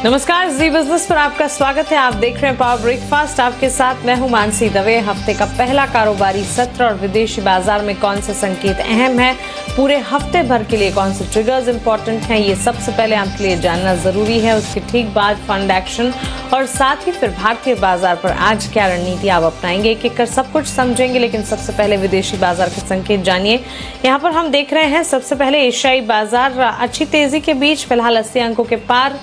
नमस्कार, जी बिजनेस पर आपका स्वागत है। आप देख रहे हैं पावर ब्रेकफास्ट। आपके साथ मैं हूं मानसी दवे। हफ्ते का पहला कारोबारी सत्र और विदेशी बाजार में कौन से संकेत अहम है, पूरे हफ्ते भर के लिए कौन से ट्रिगर्स इंपॉर्टेंट हैं, ये सबसे पहले आपके लिए जानना जरूरी है। उसके ठीक बाद फंड एक्शन और साथ ही फिर भारतीय बाजार पर आज क्या रणनीति आप अपनाएंगे, एक एक कर सब कुछ समझेंगे। लेकिन सबसे पहले विदेशी बाजार के संकेत जानिए। यहाँ पर हम देख रहे हैं सबसे पहले एशियाई बाजार अच्छी तेजी के बीच फिलहाल 80 अंकों के पार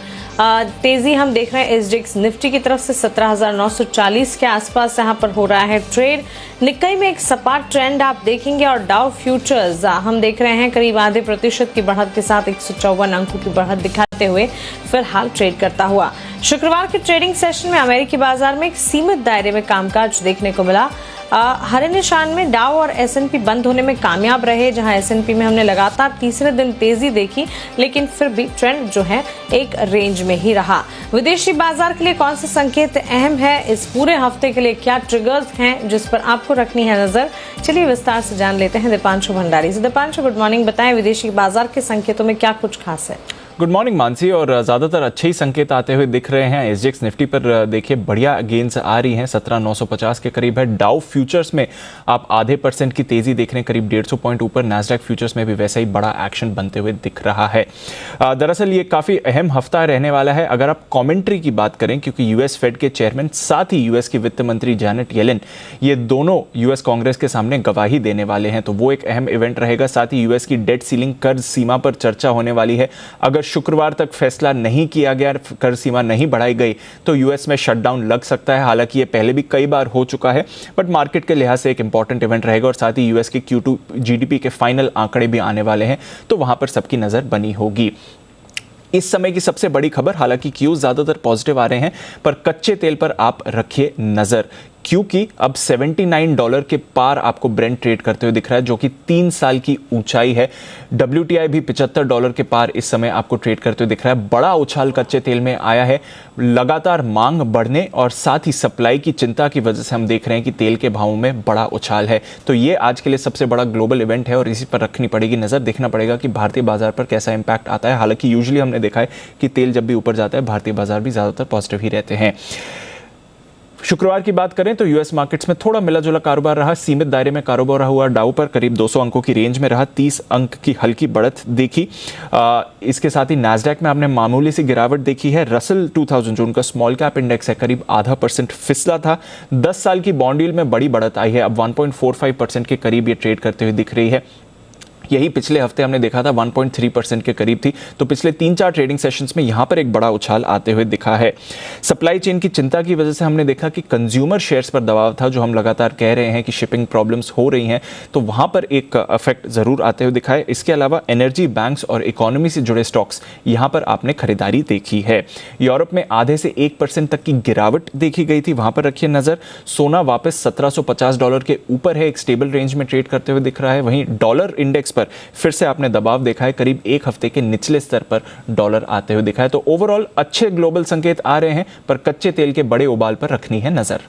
तेजी हम देख रहे हैं। एसजीएक्स निफ्टी की तरफ से 17,940 के आसपास यहाँ पर हो रहा है ट्रेड। निक्कई में एक सपाट ट्रेंड आप देखेंगे और डाउ फ्यूचर्स हम देख रहे हैं करीब आधे प्रतिशत की बढ़त के साथ 154 अंकों की बढ़त दिखाते हुए फिलहाल ट्रेड करता हुआ। शुक्रवार के ट्रेडिंग सेशन में अमेरिकी बाजार में एक सीमित दायरे में कामकाज देखने को मिला। हरे निशान में डाउ और एसएनपी बंद होने में कामयाब रहे, जहां एसएनपी में हमने लगातार तीसरे दिन तेजी देखी, लेकिन फिर भी ट्रेंड जो है एक रेंज में ही रहा। विदेशी बाजार के लिए कौन से संकेत अहम है, इस पूरे हफ्ते के लिए क्या ट्रिगर्स हैं जिस पर आपको रखनी है नजर, चलिए विस्तार से जान लेते हैं दीपांशु भंडारी से। Deepanshu, good morning. बताएं विदेशी बाजार के संकेतों में क्या कुछ खास है? Good morning Mansi. और ज़्यादातर अच्छे ही संकेत आते हुए दिख रहे हैं। एसजीएक्स निफ्टी पर देखिए बढ़िया गेंस आ रही हैं, 17,950 के करीब है। डाउ फ्यूचर्स में आप आधे % की तेजी देख रहे हैं, करीब 150 पॉइंट ऊपर। नैस्डैक फ्यूचर्स में भी वैसा ही बड़ा एक्शन बनते हुए दिख रहा है। दरअसल ये काफ़ी अहम हफ्ता रहने वाला है अगर आप कॉमेंट्री की बात करें, क्योंकि यूएस फेड के चेयरमैन साथ ही यूएस की वित्त मंत्री जैनेट येलेन ये दोनों यूएस कांग्रेस के सामने गवाही देने वाले हैं, तो वो एक अहम इवेंट रहेगा। साथ ही यूएस की डेट सीलिंग कर्ज सीमा पर चर्चा होने वाली है। अगर शुक्रवार तक फैसला नहीं किया गया, कर सीमा नहीं बढ़ाई गई, तो यूएस में शटडाउन लग सकता है। हालांकि ये पहले भी कई बार हो चुका है, बट मार्केट के लिहाज से एक इंपॉर्टेंट इवेंट रहेगा। और साथ ही यूएस के Q2 जीडीपी के फाइनल आंकड़े भी आने वाले हैं, तो वहां पर सबकी नजर बनी होगी। इस समय की सबसे बड़ी खबर, हालांकि क्यूज ज्यादातर पॉजिटिव आ रहे हैं, पर कच्चे तेल पर आप रखिए नजर, क्योंकि अब $79 के पार आपको ब्रेंट ट्रेड करते हुए दिख रहा है, जो कि 3 साल की ऊंचाई है। WTI भी $75 के पार इस समय आपको ट्रेड करते हुए दिख रहा है। बड़ा उछाल कच्चे तेल में आया है, लगातार मांग बढ़ने और साथ ही सप्लाई की चिंता की वजह से हम देख रहे हैं कि तेल के भावों में बड़ा उछाल है। तो ये आज के लिए सबसे बड़ा ग्लोबल इवेंट है और इसी पर रखनी पड़ेगी नजर। देखना पड़ेगा कि भारतीय बाजार पर कैसा इंपैक्ट आता है। हालांकि यूजुअली हमने देखा है कि तेल जब भी ऊपर जाता है, भारतीय बाजार भी ज्यादातर पॉजिटिव ही रहते हैं। शुक्रवार की बात करें तो यूएस मार्केट्स में थोड़ा मिला जुला कारोबार रहा। सीमित दायरे में कारोबार हुआ। डाउ पर करीब 200 अंकों की रेंज में रहा, 30 अंक की हल्की बढ़त देखी। इसके साथ ही नैस्डैक में आपने मामूली सी गिरावट देखी है। रसल 2000 जो उनका स्मॉल कैप इंडेक्स है, करीब आधा % फिसला था। 10 साल की बॉन्ड यील्ड में बड़ी बढ़त आई है, अब 1.45% के करीब ये ट्रेड करते हुए दिख रही है। यही पिछले हफ्ते हमने देखा था 1.3% के करीब थी। तो पिछले 3-4 ट्रेडिंग सेशंस में यहां पर एक बड़ा उछाल आते हुए दिखा है। सप्लाई चेन की चिंता की वजह से हमने देखा कि कंज्यूमर शेयर्स पर दबाव था, जो हम लगातार कह रहे हैं कि शिपिंग प्रॉब्लम्स हो रही हैं, तो वहां पर एक इफेक्ट जरूर आते हुए दिखा है। इसके अलावा एनर्जी, बैंक्स और इकोनॉमी से जुड़े स्टॉक्स यहां पर आपने खरीदारी देखी है। यूरोप में आधे से 1% तक की गिरावट देखी गई थी, वहां पर रखिए नजर। सोना वापस $1750 के ऊपर है, एक स्टेबल रेंज में ट्रेड करते हुए दिख रहा है। वहीं डॉलर इंडेक्स पर फिर से आपने दबाव देखा है, करीब एक हफ्ते के निचले स्तर पर डॉलर आते हुए दिखा है। तो ओवरऑल अच्छे ग्लोबल संकेत आ रहे हैं, पर कच्चे तेल के बड़े उबाल पर रखनी है नजर।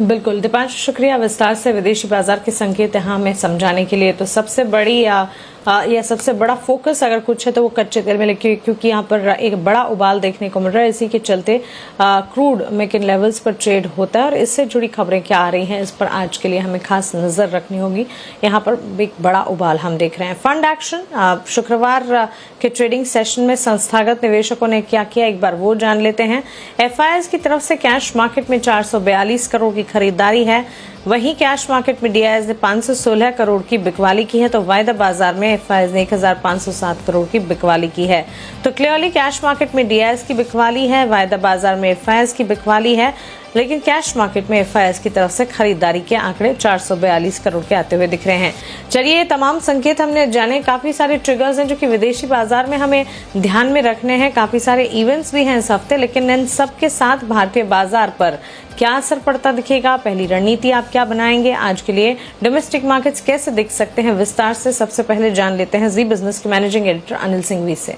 बिल्कुल दीपांशु, शुक्रिया विस्तार से विदेशी बाजार के संकेत यहाँ हमें समझाने के लिए। तो सबसे बड़ी या सबसे बड़ा फोकस अगर कुछ है तो वो कच्चे तेल में, लेकिन क्योंकि यहाँ पर एक बड़ा उबाल देखने को मिल रहा है, इसी के चलते क्रूड मेक इन लेवल्स पर ट्रेड होता है और इससे जुड़ी खबरें क्या आ रही हैं, इस पर आज के लिए हमें खास नजर रखनी होगी। यहाँ पर एक बड़ा उबाल हम देख रहे हैं। फंड एक्शन, शुक्रवार के ट्रेडिंग सेशन में संस्थागत निवेशकों ने क्या किया, एक बार वो जान लेते हैं। एफआईआईज की तरफ से कैश मार्केट में 442 करोड़ की खरीदारी है। वहीं कैश मार्केट में डीआईएस ने 516 करोड़ की बिकवाली की है, तो वायदा बाजार में एफआईआईज ने 1507 करोड़ की बिकवाली की है। तो क्लियरली कैश मार्केट में डीआईएस की बिकवाली है, वायदा बाजार में एफआईआईज की बिकवाली है, लेकिन कैश मार्केट में एफआईआईज की तरफ से खरीदारी के आंकड़े 442 करोड़ के आते हुए दिख रहे हैं। चलिए, ये तमाम संकेत हमने जाने। काफी सारे ट्रिगर्स हैं जो कि विदेशी बाजार में हमें ध्यान में रखने हैं। काफी सारे इवेंट्स भी हैं इस हफ्ते, लेकिन इन सब के साथ भारतीय बाजार पर क्या असर पड़ता दिखेगा, पहली रणनीति आप क्या बनाएंगे, आज के लिए डोमेस्टिक मार्केट्स कैसे दिख सकते हैं, विस्तार से सबसे पहले जान लेते हैं जी बिजनेस के मैनेजिंग एडिटर अनिल सिंघवी से।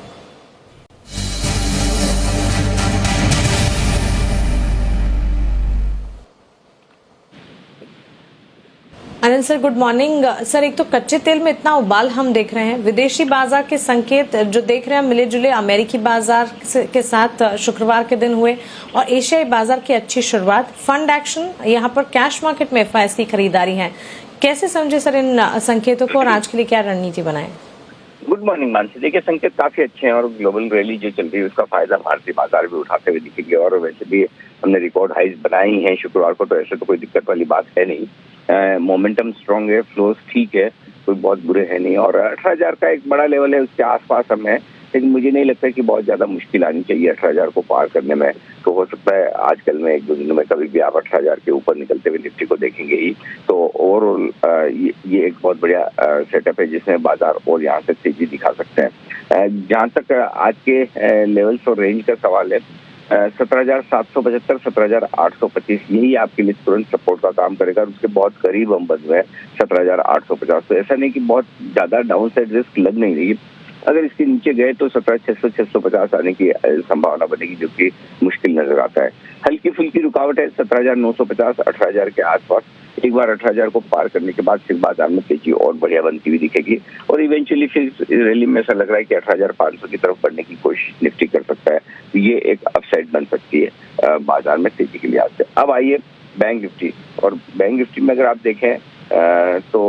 Anil sir, good morning sir. एक तो कच्चे तेल में इतना उबाल हम देख रहे हैं, विदेशी बाजार के संकेत जो देख रहे हैं मिले जुले अमेरिकी बाजार के साथ शुक्रवार के दिन हुए, और एशियाई बाजार की अच्छी शुरुआत, फंड एक्शन, यहाँ पर कैश मार्केट में एफआईएस की खरीदारी है। कैसे समझे सर इन संकेतों को और आज के लिए क्या रणनीति बनाए? Good morning Mansi. देखिए, संकेत काफी अच्छे हैं और ग्लोबल रैली जो चल रही है उसका फायदा भारतीय बाजार भी उठाते हुए दिखेंगे। और वैसे भी हमने रिकॉर्ड हाइज बनाए ही हैं शुक्रवार को, तो ऐसे तो कोई दिक्कत वाली बात है नहीं। मोमेंटम स्ट्रांग है, फ्लोज ठीक है, कोई बहुत बुरे है नहीं। और 18,000 का एक बड़ा लेवल है, उसके आसपास हम है, लेकिन मुझे नहीं लगता कि बहुत ज्यादा मुश्किल आनी चाहिए 18,000 को पार करने में। तो हो सकता है आजकल में एक दो दिनों में कभी भी आप 18,000 के ऊपर निकलते हुए निफ्टी को देखेंगे ही। तो ओवरऑल ये एक बहुत बढ़िया सेटअप है जिसमें बाजार और यहाँ से तेजी दिखा सकते हैं। जहाँ तक आज के लेवल्स और रेंज का सवाल है, 17,775, 17,825 यही आपके लिए तुरंत सपोर्ट का काम करेगा। और उसके बहुत करीब हम बन गए 17,850। तो ऐसा नहीं कि बहुत ज्यादा डाउन साइड रिस्क लग नहीं रही। अगर इसके नीचे गए तो 17,600, 650 आने की संभावना बनेगी, जो कि मुश्किल नजर आता है। हल्की फुल्की रुकावट है 17,950, 18,000 के आसपास। एक बार 18,000 को पार करने के बाद फिर बाजार में तेजी और बढ़िया बनती हुई दिखेगी और इवेंचुअली फिर रैली में ऐसा लग रहा है कि 18,500 की तरफ बढ़ने की कोशिश निफ्टी कर सकता है। तो ये एक अपसाइड बन सकती है बाजार में तेजी के लिहाज से। अब आइए बैंक निफ्टी, और बैंक निफ्टी में अगर आप देखें तो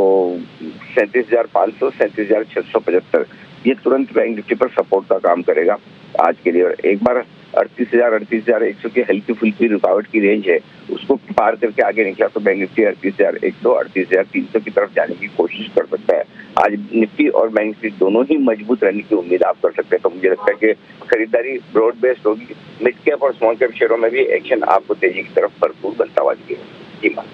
37,500, 37,675 ये तुरंत बैंक निफ्टी पर सपोर्ट का काम करेगा आज के लिए। और एक बार 38,000, 38,100 की हल्की फुल्की रुकावट की रेंज है, उसको पार करके आगे निकला तो बैंक निफ्टी 38,100, 38,300 की तरफ जाने की कोशिश कर सकता है। आज निफ्टी और बैंक निफ्टी दोनों ही मजबूत रहने की उम्मीद आप कर सकते हैं। तो मुझे लगता है कि खरीदारी ब्रॉड बेस्ड होगी। मिड कैप और स्मॉल कैप शेयरों में भी एक्शन आपको तेजी की तरफ भरपूर बनता हुआ दिखेगा। जी मान।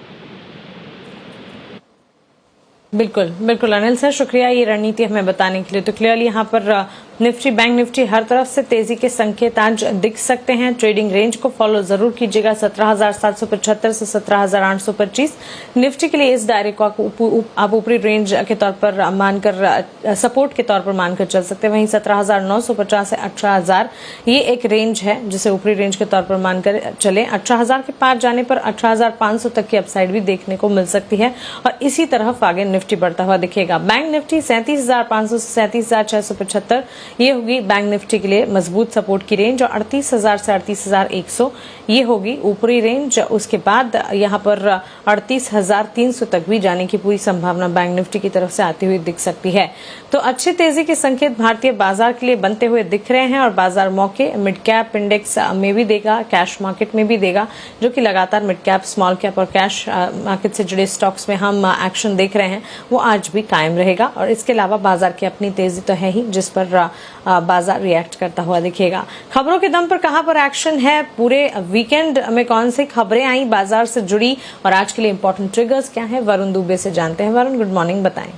बिल्कुल बिल्कुल अनिल सर, शुक्रिया ये रणनीति हमें बताने के लिए। तो क्लियरली यहाँ पर निफ्टी, बैंक निफ्टी हर तरफ से तेजी के संकेत आज दिख सकते हैं। ट्रेडिंग रेंज को फॉलो जरूर कीजिएगा, 17,775 से 17,825। निफ्टी के लिए इस दायरे को आप ऊपरी रेंज के तौर पर मानकर, सपोर्ट के तौर पर मानकर चल सकते हैं। वहीं 17,950 से 18,000 ये एक रेंज है जिसे ऊपरी रेंज के तौर पर मानकर चले। 18,000 के पार जाने पर 18,500 तक की अपसाइड भी देखने को मिल सकती है और इसी तरफ आगे निफ्टी बढ़ता हुआ दिखेगा। बैंक निफ्टी 37,500 से 37,675 ये होगी बैंक निफ्टी के लिए मजबूत सपोर्ट की रेंज, और 38,000 से 38,100 ये होगी ऊपरी रेंज। उसके बाद यहाँ पर 38,300 तक भी जाने की पूरी संभावना बैंक निफ्टी की तरफ से आती हुई दिख सकती है। तो अच्छी तेजी के संकेत भारतीय बाजार के लिए बनते हुए दिख रहे हैं और बाजार मौके मिड कैप इंडेक्स में भी देगा, कैश मार्केट में भी देगा, जो कि लगातार मिड कैप, स्मॉल कैप और कैश मार्केट से जुड़े स्टॉक्स में हम एक्शन देख रहे हैं, वो आज भी कायम रहेगा। और इसके अलावा बाजार की अपनी तेजी तो है ही जिस पर बाजार रिएक्ट करता हुआ दिखेगा। खबरों के दम पर कहां पर एक्शन है, पूरे वीकेंड में कौन सी खबरें आई बाजार से जुड़ी और आज के लिए इंपॉर्टेंट ट्रिगर्स क्या है, वरुण दुबे से जानते हैं। वरुण, गुड मॉर्निंग, बताएं।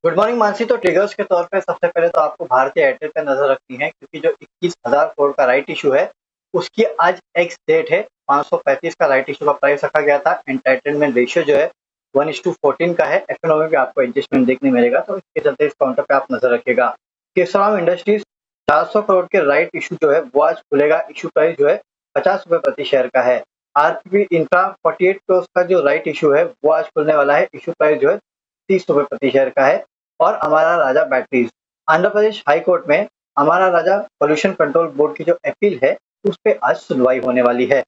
Good morning Mansi. तो ट्रिगर्स के तौर पे सबसे पहले तो आपको भारतीय एयरटेल पे नजर रखनी है, क्योंकि जो 21,000 करोड़ का राइट इशू है उसकी आज एक्स डेट है। 535 का राइट इशू का प्राइस रखा गया था। एंटाइटलमेंट रेशियो जो है 1:14 का है। एफएनओ में भी आपको एडजस्टमेंट देखने मिलेगा, तो इसके चलते इस काउंटर पे आप नजर रखिएगा। केशवराम इंडस्ट्रीज 400 करोड़ के राइट इशू जो है वो आज खुलेगा। इशू प्राइस जो है 50 रुपए प्रति शेयर का है। आरपीपी इंफ्रा 48 करोड़ का जो राइट इशू है वो आज खुलने वाला है। इशू प्राइस जो है 30 रुपए प्रति शेयर का है। और Amara Raja batteries, Andhra Pradesh high court में Amara Raja pollution control board की जो अपील है उस पर आज सुनवाई होने वाली है।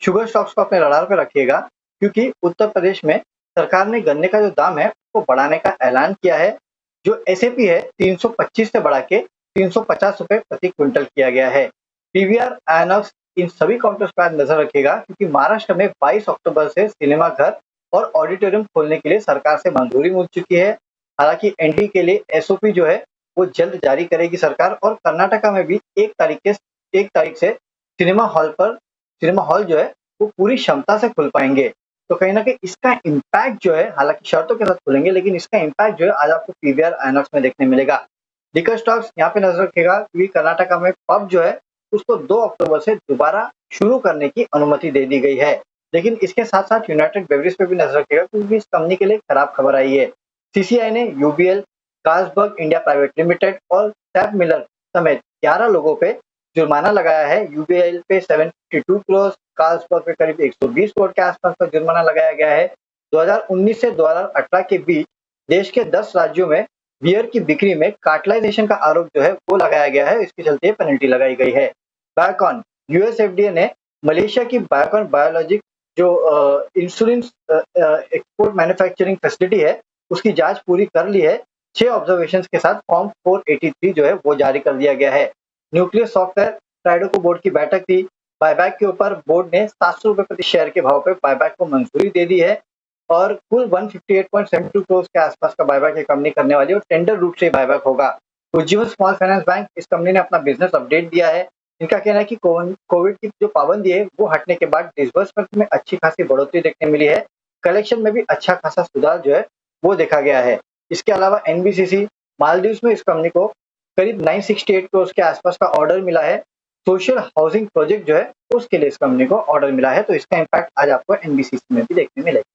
शुगर स्टॉक्स को अपने रडार पर रखिएगा, क्योंकि उत्तर प्रदेश में सरकार ने गन्ने का जो दाम है उसको बढ़ाने का ऐलान किया है। जो एसएपी है 325 से बढ़ा के 350 रुपए प्रति क्विंटल किया गया है। पीवीआर, आयनॉक्स, इन सभी काउंटर्स पर नजर रखिएगा, क्योंकि महाराष्ट्र में 22 अक्टूबर से सिनेमा घर और ऑडिटोरियम खोलने के लिए सरकार से मंजूरी मिल चुकी है। हालांकि एनडी के लिए एसओपी जो है वो जल्द जारी करेगी सरकार। और कर्नाटका में भी 1 तारीख से सिनेमा हॉल जो है वो पूरी क्षमता से खुल पाएंगे। तो कहीं ना कहीं इसका इम्पैक्ट जो है, हालांकि शर्तों के साथ खुलेंगे, लेकिन इसका इम्पैक्ट जो है आज आपको पीवीआर, आयनॉक्स में देखने मिलेगा। लिकर स्टॉक्स यहाँ पे नजर रखेगा, क्योंकि कर्नाटका में पब जो है उसको 2 अक्टूबर से दोबारा शुरू करने की अनुमति दे दी गई है। लेकिन इसके साथ साथ यूनाइटेड बेवरेज पे भी नजर रखेगा, क्योंकि इस कंपनी के लिए खराब खबर आई है। सीसीआई ने UBL, Carlsberg India private limited और सैप मिलर समेत 11 लोगों पे जुर्माना लगाया है। यूबीएल पे 72 करोड़, कार्लसबर्ग पे करीब 120 करोड़ के आसपास का जुर्माना लगाया गया है। 2019 से 2018 के बीच देश के 10 राज्यों में बियर की बिक्री में कार्टेलाइजेशन का आरोप जो है वो लगाया गया है। इसके चलते पेनल्टी लगाई गई है। बायोकॉन, यूएस एफडीए ने मलेशिया की बायोकॉन बायोलॉजिक जो इंसुलिन एक्सपोर्ट मैन्युफैक्चरिंग फैसिलिटी है उसकी जांच पूरी कर ली है। 6 ऑब्जर्वेशंस के साथ फॉर्म 483 जो है वो जारी कर दिया गया है। न्यूक्लियर सॉफ्टवेयर ट्राइडोको बोर्ड की बैठक थी। बायबैक के ऊपर बोर्ड ने 700 रुपए प्रति शेयर के भाव पे बायबैक को मंजूरी दे दी है और कुल 158.72 करोड़ के आसपास का बायबैक ये कंपनी करने वाली है और टेंडर रूप से बायबैक होगा। उज्जीवन स्मॉल फाइनेंस बैंक, इस कंपनी ने अपना बिजनेस अपडेट दिया है। इनका कहना है कि कोविड की जो पाबंदी है वो हटने के बाद डिसबर्समेंट में अच्छी खासी बढ़ोतरी देखने मिली है। कलेक्शन में भी अच्छा खासा सुधार जो है वो देखा गया है। इसके अलावा एनबीसीसी मालदीव्स में इस कंपनी को करीब 968 करोड़ के आसपास का ऑर्डर मिला है। सोशल हाउसिंग प्रोजेक्ट जो है उसके लिए इस कंपनी को ऑर्डर मिला है, तो इसका इम्पैक्ट आज आपको एनबीसीसी में भी देखने मिलेगा।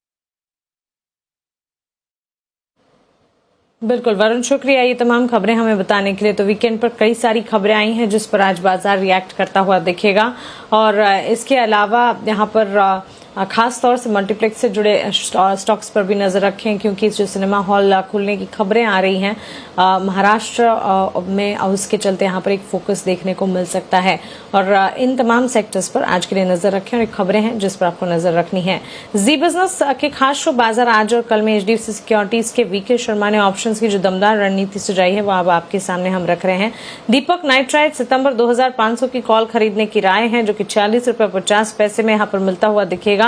बिल्कुल वरुण, शुक्रिया ये तमाम खबरें हमें बताने के लिए। तो वीकेंड पर कई सारी खबरें आई हैं जिस पर आज बाजार रिएक्ट करता हुआ दिखेगा और इसके अलावा यहाँ पर खास तौर से मल्टीप्लेक्स से जुड़े स्टॉक्स पर भी नजर रखें क्योंकि जो सिनेमा हॉल खुलने की खबरें आ रही हैं महाराष्ट्र में और उसके चलते यहाँ पर एक फोकस देखने को मिल सकता है और इन तमाम सेक्टर्स पर आज के लिए नजर रखें और एक खबरें हैं जिस पर आपको नजर रखनी है। जी बिजनेस के खास शो बाजार आज और कल में एचडीएफसी सिक्योरिटीज के वीके शर्मा ने ऑप्शंस की जो दमदार रणनीति सुझाई है वो अब आपके सामने हम रख रहे हैं। दीपक नाइट्राइट सितंबर 2500 की कॉल खरीदने की राय है जो कि 46 रुपए 50 पैसे में यहाँ पर मिलता हुआ दिखेगा।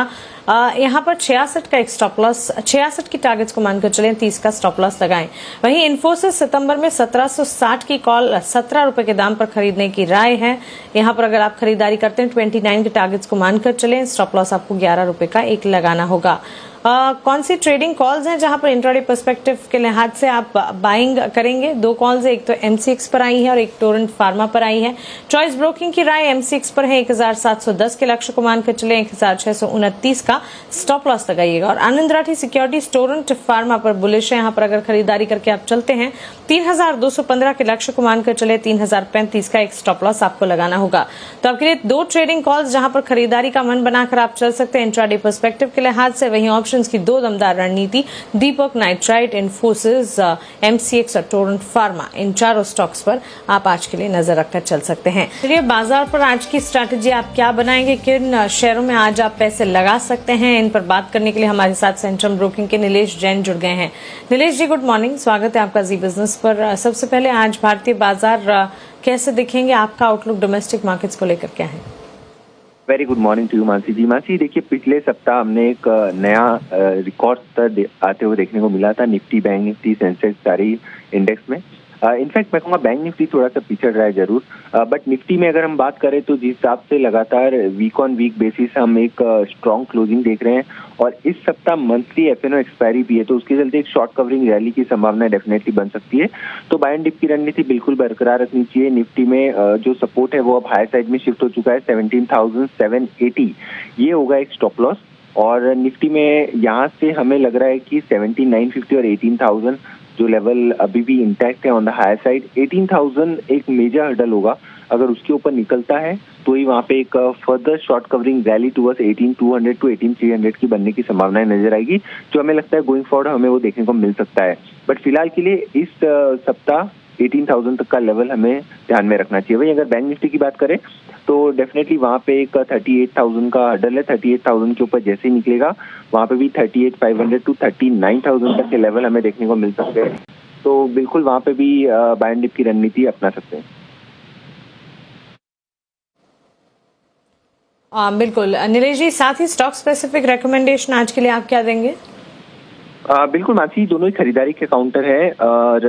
यहाँ पर 66 का एक स्टॉप लॉस, 66 की टारगेट्स को मानकर चलें, 30 का स्टॉप लॉस लगाएं। वहीं इन्फोसिस सितंबर में 1760 की कॉल 17 रुपए के दाम पर खरीदने की राय है। यहाँ पर अगर आप खरीदारी करते हैं 29 के टारगेट्स को मानकर चलें, स्टॉप लॉस आपको 11 रुपए का एक लगाना होगा। कौन सी ट्रेडिंग कॉल्स हैं जहां पर इंट्राडे पर्सपेक्टिव के लिहाज से आप बाइंग करेंगे? 2 कॉल्स है, एक तो एमसीएक्स पर आई है और एक टोरेंट फार्मा पर आई है। चॉइस ब्रोकिंग की राय एमसीएक्स पर है, 1710 के लक्ष्य को मानकर चले, 1629 का स्टॉप लॉस लगाइएगा। और आनंद राठी सिक्योरिटीज टोरेंट फार्मा पर बुलिश है, यहाँ पर अगर खरीदारी करके आप चलते हैं 3215 के लक्ष्य को मानकर चले, 3035 का एक स्टॉप लॉस आपको लगाना होगा। तो आपके लिए 2 ट्रेडिंग कॉल्स जहां पर खरीदारी का मन बनाकर आप चल सकते हैं इंट्राडे पर्सपेक्टिव के लिहाज से। वहीं ऑप्शंस की 2 दमदार रणनीति, दीपक नाइट्राइट, इन्फोसिस, एमसीएक्स और टोरेंट फार्मा, इन चारों स्टॉक्स पर आप आज के लिए नजर रखकर चल सकते हैं। चलिए बाजार पर आज की स्ट्रैटेजी आप क्या बनाएंगे, किन शेयरों में आज आप पैसे लगा सकते हैं, इन पर बात करने के लिए हमारे साथ सेंट्रम ब्रोकिंग के नीलेश जैन जुड़ गए हैं। नीलेश जी गुड मॉर्निंग, स्वागत है आपका जी बिजनेस पर। सबसे पहले आज भारतीय बाजार कैसे दिखेंगे, आपका आउटलुक डोमेस्टिक मार्केट्स को लेकर क्या है? Very good morning to you Mansi ji. Mansi देखिए, पिछले सप्ताह हमने एक नया रिकॉर्ड स्तर आते हुए देखने को मिला था निफ्टी, बैंक निफ्टी, सेंसेक्स सारी इंडेक्स में। इनफैक्ट मैं कहूँगा बैंक निफ्टी थोड़ा सा पिछड़ रहा है जरूर, बट निफ्टी में अगर हम बात करें तो जिस हिसाब से लगातार वीक ऑन वीक बेसिस हम एक स्ट्रॉन्ग क्लोजिंग देख रहे हैं और इस सप्ताह मंथली एफएनओ एक्सपायरी भी है, तो उसके चलते एक शॉर्ट कवरिंग रैली की संभावना डेफिनेटली बन सकती है। तो बाय एंड डिप की रणनीति बिल्कुल बरकरार रखनी चाहिए। निफ्टी में जो सपोर्ट है वो अब हाई साइड में शिफ्ट हो चुका है, 17,780 ये होगा एक स्टॉप लॉस। और निफ्टी में यहाँ से हमें लग रहा है कि 17,950 और 18,000 जो लेवल अभी भी इंटैक्ट है ऑन द हायर साइड। 18,000 एक मेजर हर्डल होगा, अगर उसके ऊपर निकलता है तो ही वहाँ पे एक further short covering rally towards 18,200 to 18,300 की बनने की संभावनाएं नजर आएगी, जो हमें लगता है गोइंग फॉरवर्ड हमें वो देखने को मिल सकता है। बट फिलहाल के लिए इस सप्ताह 18,000 तक का लेवल हमें ध्यान में रखना चाहिए। वही अगर बैंक निफ्टी की बात करें तो डेफिनेटली वहाँ पे एक 38,000 का हर्डल है। 38,000 के ऊपर जैसे ही निकलेगा वहाँ पे भी 38,500 टू 39,000 तक के लेवल हमें देखने को मिल सकते हैं, तो बिल्कुल वहाँ पे भी बाय एंड डिप की रणनीति अपना सकते हैं। बिल्कुल नीलेश जी, साथ ही स्टॉक स्पेसिफिक रिकमेंडेशन आज के लिए आप क्या देंगे? बिल्कुल मानसी, दोनों ही खरीदारी के काउंटर है और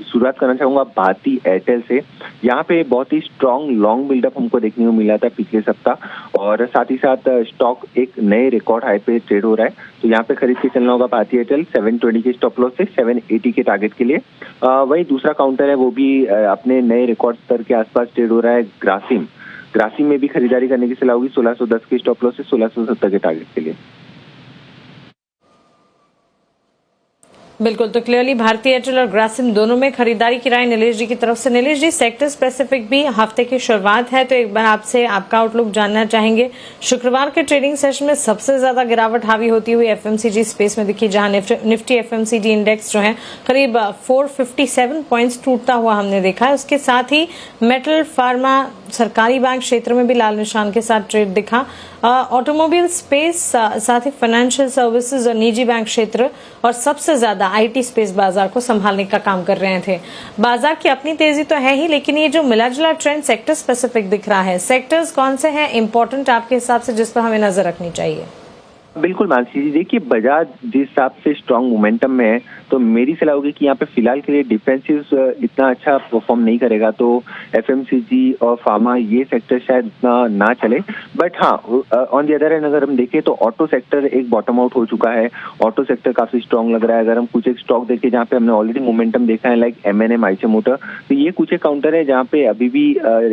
शुरुआत करना चाहूंगा भारती एयरटेल से। यहाँ पे बहुत ही स्ट्रॉन्ग लॉन्ग बिल्डअप हमको देखने को मिला था पिछले सप्ताह और साथ ही साथ स्टॉक एक नए रिकॉर्ड हाई पे ट्रेड हो रहा है, तो यहाँ पे खरीद के चलना होगा भारती एयरटेल 720 के स्टॉप लॉस से 780 के टारगेट के लिए। वही दूसरा काउंटर है वो भी अपने नए रिकॉर्ड स्तर के आसपास ट्रेड हो रहा है, ग्रासिम में भी खरीदारी करने की सलाह होगी 1610 के स्टॉप लॉस से 1670 के टारगेट के लिए। बिल्कुल, तो क्लियरली भारतीय एयरटेल और ग्रासिम दोनों में खरीदारी की राय नीलेश जी की तरफ से। नीलेश जी, सेक्टर स्पेसिफिक भी हफ्ते की शुरुआत है, तो एक बार आपसे आपका आउटलुक जानना चाहेंगे। शुक्रवार के ट्रेडिंग सेशन में सबसे ज्यादा गिरावट हावी होती हुई एफएमसीजी स्पेस में दिखी, जहां निफ्टी एफएमसीजी इंडेक्स जो है करीब 457 पॉइंट्स टूटता हुआ हमने देखा है। उसके साथ ही मेटल, फार्मा, सरकारी बैंक क्षेत्र में भी लाल निशान के साथ ट्रेड दिखा। ऑटोमोबाइल स्पेस, साथ ही फाइनेंशियल सर्विसेज और निजी बैंक क्षेत्र और सबसे ज्यादा आईटी स्पेस बाजार को संभालने का काम कर रहे थे। बाजार की अपनी तेजी तो है ही, लेकिन ये जो मिला जुला ट्रेंड सेक्टर स्पेसिफिक दिख रहा है, सेक्टर्स कौन से हैं इंपॉर्टेंट आपके हिसाब से जिस पर हमें नजर रखनी चाहिए? बिल्कुल मानसी जी, देखिए बजाज जिस हिसाब से स्ट्रांग मोमेंटम में है, तो मेरी सलाह होगी कि यहाँ पे फिलहाल के लिए डिफेंसिव इतना अच्छा परफॉर्म नहीं करेगा, तो एफएमसीजी और फार्मा ये सेक्टर शायद इतना ना चले। बट हाँ, ऑन द अदर हैंड अगर हम देखें तो ऑटो सेक्टर एक बॉटम आउट हो चुका है। ऑटो सेक्टर काफी स्ट्रांग लग रहा है। अगर हम कुछ एक स्टॉक देखें जहाँ पे हमने ऑलरेडी मोमेंटम देखा है, लाइक एमएनएम, आईचे मोटर, तो ये कुछ एक काउंटर है जहाँ पे अभी भी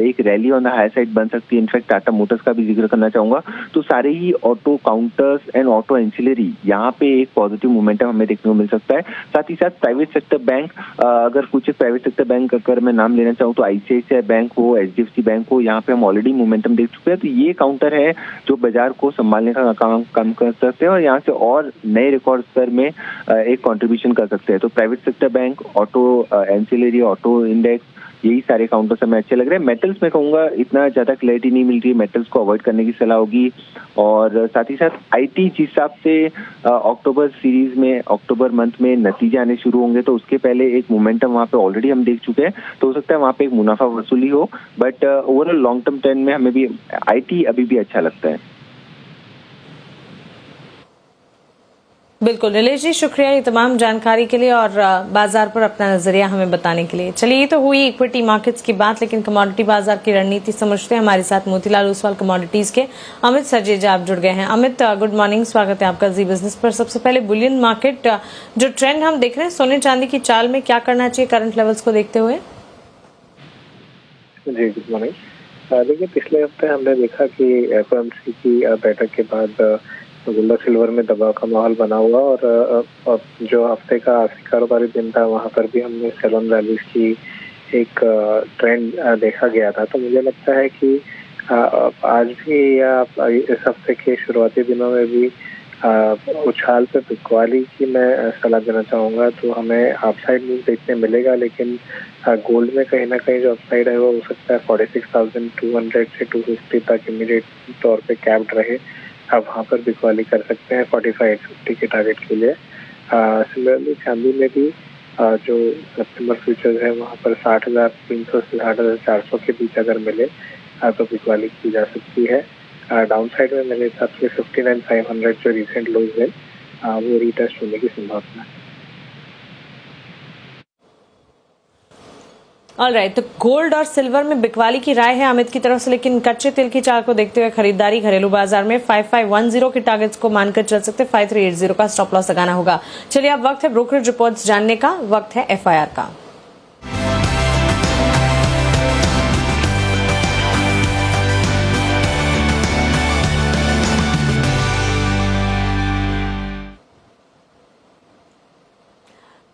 एक rally on the high side बन सकती है। इनफैक्ट टाटा मोटर्स का भी जिक्र करना चाहूंगा। तो सारे ही auto counters and auto ancillary यहाँ पे एक पॉजिटिव मोमेंटम हमें देखने को मिल सकता है। साथ ही साथ प्राइवेट सेक्टर बैंक, अगर कुछ प्राइवेट सेक्टर बैंक अगर मैं नाम लेना चाहूँ तो आईसीआईसीआई बैंक हो, एचडीएफसी बैंक हो, यहाँ पे हम ऑलरेडी मोमेंटम देख चुके हैं। तो ये काउंटर है जो बाजार को संभालने का काम कर सकते हैं और यहाँ से और नए रिकॉर्ड स्तर में एक कंट्रीब्यूशन कर सकते हैं। तो private sector bank, auto ancillary, auto index, यही सारे काउंटर्स हमें अच्छे लग रहे हैं। मेटल्स में कहूंगा इतना ज्यादा क्लैरिटी नहीं मिल रही है, मेटल्स को अवॉइड करने की सलाह होगी। और साथ ही साथ आईटी जिस हिसाब से अक्टूबर सीरीज में, अक्टूबर मंथ में नतीजे आने शुरू होंगे, तो उसके पहले एक मोमेंटम वहाँ पे ऑलरेडी हम देख चुके हैं, तो हो सकता है वहाँ पे एक मुनाफा वसूली हो। But overall long term trend में हमें भी आईटी अभी भी अच्छा लगता है। बिल्कुल नीलेश जी, शुक्रिया ये तमाम जानकारी के लिए और बाजार पर अपना नजरिया हमें बताने के लिए। चलिए, ये तो हुई इक्विटी मार्केट्स की बात, लेकिन कमोडिटी बाजार की रणनीति समझते हैं। हमारे साथ मोतीलाल ओसवाल कमोडिटीज के अमित सचदेजा आप जुड़ गए हैं। अमित, गुड मॉर्निंग, स्वागत है आपका जी बिजनेस पर। सबसे पहले बुलियन मार्केट जो ट्रेंड हम देख रहे हैं, सोने चांदी की चाल में क्या करना चाहिए करंट लेवल्स को देखते हुए? जी गुड मॉर्निंग। देखिए, पिछले हफ्ते हमने देखा कि एफओएमसी की बैठक के बाद गोल्ड और सिल्वर में दबाव का माहौल बना हुआ और जो हफ्ते का आखिरी कारोबारी दिन था वहां पर भी हमने सेल ऑन रैलीज की एक ट्रेंड देखा गया था। तो मुझे लगता है कि आज भी या इस हफ्ते के शुरुआती दिनों में भी उछाल पे बिकवाली की मैं सलाह देना चाहूँगा। तो हमें अपसाइड मूव देखने मिलेगा, लेकिन गोल्ड में कहीं ना कहीं जो अपसाइड है वो हो सकता है 46,200 से 250 तक इमीडिएट तौर पे कैप्ड रहे। आप वहाँ पर बिकवाली कर सकते हैं 45,850 के टारगेट के लिए। सिमिलरली चांदी में भी जो सितंबर फ्यूचर्स है वहाँ पर 60,300 से 60,400 के बीच अगर मिले तो बिकवाली की जा सकती है। डाउन साइड में मेरे हिसाब से 59,500 जो रिसेंट लोज है वो रीटेस्ट होने की संभावना है। ऑलराइट, तो गोल्ड और सिल्वर में बिकवाली की राय है अमित की तरफ से, लेकिन कच्चे तेल की चाल को देखते हुए खरीदारी घरेलू बाजार में 5510 के टारगेट्स को मानकर चल सकते, 5380 का स्टॉप लॉस लगाना होगा। चलिए, अब वक्त है ब्रोकरेज रिपोर्ट्स जानने का, वक्त है एफआईआर का।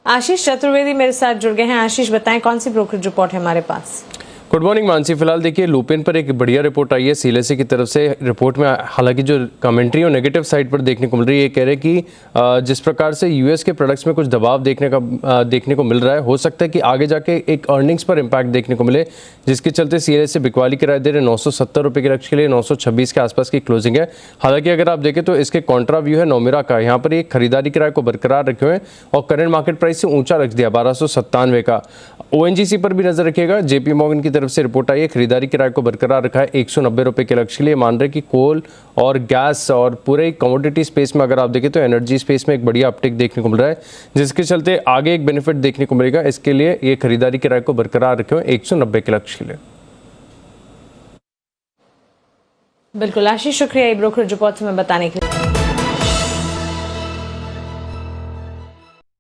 आशीष चतुर्वेदी मेरे साथ जुड़ गए हैं। आशीष, बताएं कौन सी ब्रोकरेज रिपोर्ट है हमारे पास? Good morning Mansi. फिलहाल देखिए, लुपिन पर एक बढ़िया रिपोर्ट आई है सीएलएसए की तरफ से। रिपोर्ट में हालांकि जो कमेंट्री और नेगेटिव साइड पर देखने को मिल रही है, ये कह रहे हैं कि जिस प्रकार से यूएस के प्रोडक्ट्स में कुछ दबाव देखने को मिल रहा है, हो सकता है कि आगे जाके एक अर्निंग्स पर इम्पैक्ट देखने को मिले, जिसके चलते सीएलएसए बिकवाली की राय दे रहे। 970 रुपये के लक्ष्य के लिए 926 के आसपास की क्लोजिंग है। हालांकि अगर आप देखें तो इसके कॉन्ट्रा व्यू है नोमेरा का। यहाँ पर एक खरीदारी की राय को बरकरार रखे हुए और करंट मार्केट प्राइस से ऊंचा रख दिया 1297 का। ओएनजीसी पर भी नजर रखिएगा। जेपी मॉर्गन की तरफ से रिपोर्ट आई है, खरीदारी की राय को बरकरार रखा है 190 रुपये के लक्ष्य के लिए। मान रहे कि कोल और गैस और पूरे कमोडिटी स्पेस में अगर आप देखें तो एनर्जी स्पेस में एक बढ़िया अपटेक देखने को मिल रहा है, जिसके चलते आगे एक बेनिफिट देखने को मिलेगा। इसके लिए ये खरीदारी की राय को बरकरार रखे हुए 190 के लक्ष्य के लिए। बिल्कुल आशीष, शुक्रिया ये ब्रोकरेज रिपोर्ट्स में बताने के लिए।